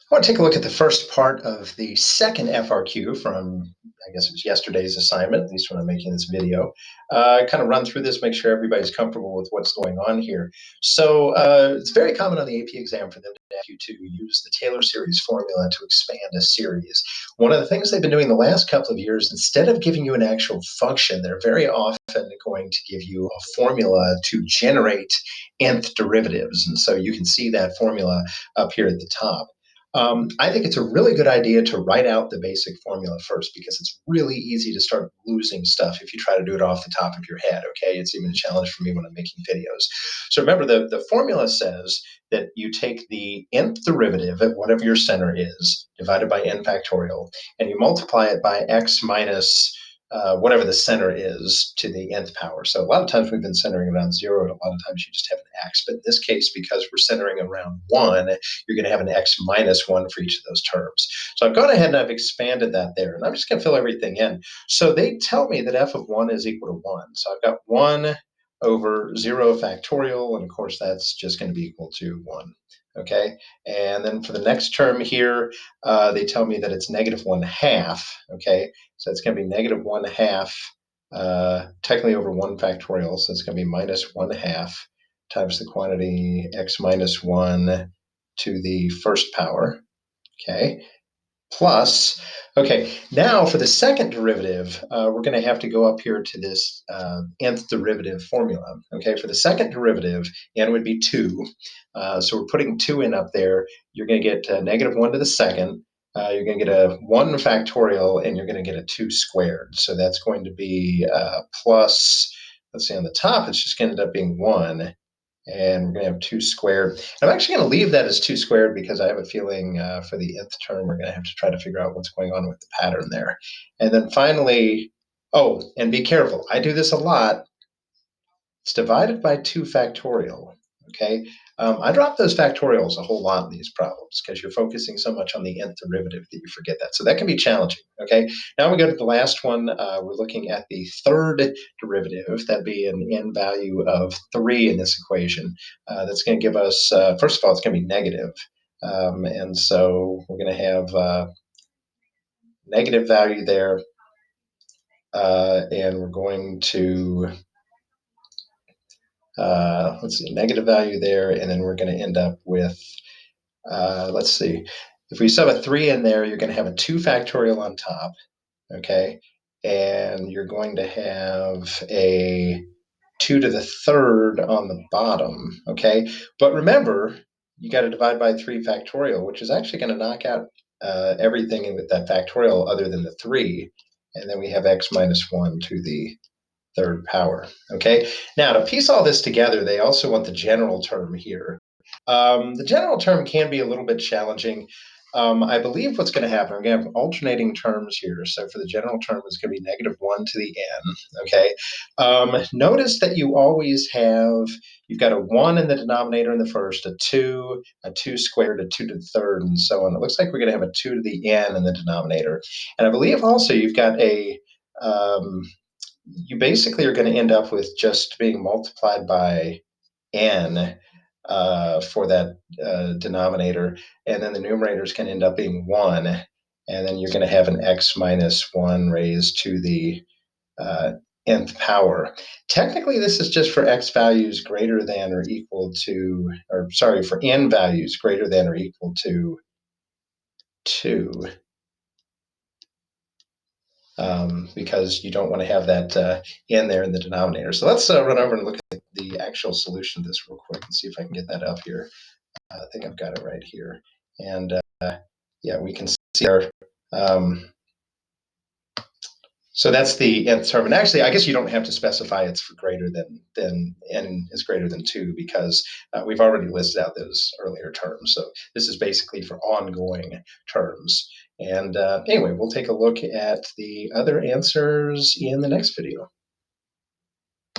I want to take a look at the first part of the second FRQ from, I guess it was yesterday's assignment, at least when I'm making this video. Kind of run through this, make sure everybody's comfortable with what's going on here. So it's very common on the AP exam for them to ask you to use the Taylor series formula to expand a series. One of the things they've been doing the last couple of years, instead of giving you an actual function, they're very often going to give you a formula to generate nth derivatives. And so you can see that formula up here at the top. I think it's a really good idea to write out the basic formula first because it's really easy to start losing stuff if you try to do it off the top of your head, okay? It's even a challenge for me when I'm making videos. So remember, the formula says that you take the nth derivative at whatever your center is, divided by n factorial, and you multiply it by x minus whatever the center is to the nth power. So a lot of times we've been centering around 0, and a lot of times you just have an x. But in this case, because we're centering around 1, you're going to have an x minus 1 for each of those terms. So I've gone ahead and I've expanded that there, and I'm just going to fill everything in. So they tell me that f of 1 is equal to 1. So I've got 1 over 0 factorial, and of course that's just going to be equal to 1. Okay, and then for the next term here, they tell me that it's negative 1/2. Okay, so it's going to be negative 1/2, technically over 1 factorial, so it's going to be minus 1/2 times the quantity x minus 1 to the first power, okay, plus, okay, now for the second derivative, we're going to have to go up here to this nth derivative formula. Okay, for the second derivative, n would be 2. So we're putting 2 in up there. You're going to get negative 1 to the second. You're going to get a 1 factorial, and you're going to get a 2 squared. So that's going to be plus, let's see, on the top, it's just going to end up being 1. And we're going to have 2 squared. I'm actually going to leave that as 2 squared because I have a feeling for the nth term, we're going to have to try to figure out what's going on with the pattern there. And then finally, oh, and be careful. I do this a lot. It's divided by 2 factorial, okay? I drop those factorials a whole lot in these problems because you're focusing so much on the nth derivative that you forget that. So that can be challenging, okay? Now we go to the last one. We're looking at the third derivative. That'd be an n value of 3 in this equation. That's going to give us, first of all, it's going to be negative. And so we're going to have negative value there. And we're going to let's see, negative value there, and then we're going to end up with, let's see, if we sub a 3 in there, you're going to have a 2 factorial on top, okay? And you're going to have a 2 to the third on the bottom, okay? But remember, you got to divide by 3 factorial, which is actually going to knock out everything with that factorial other than the 3. And then we have x minus 1 to the third power, okay? Now, to piece all this together, they also want the general term here. The general term can be a little bit challenging. I believe what's going to happen, we're going to have alternating terms here. So for the general term, it's going to be negative 1 to the n, okay? Notice that you always have, you've got a 1 in the denominator in the first, a 2 squared, a 2 to the third, and so on. It looks like we're going to have a 2 to the n in the denominator. And I believe also you've got a, you basically are going to end up with just being multiplied by n for that denominator, and then the numerator is going to end up being 1, and then you're going to have an x minus 1 raised to the nth power. Technically, this is just for x values greater than or equal to, or sorry, for n values greater than or equal to 2. Because you don't want to have that in there in the denominator. So let's run over and look at the actual solution of this real quick and see if I can get that up here. I think I've got it right here. And yeah, we can see our, so that's the nth term. And actually, I guess you don't have to specify it's for greater than n is greater than 2 because we've already listed out those earlier terms. So this is basically for ongoing terms. And anyway, we'll take a look at the other answers in the next video.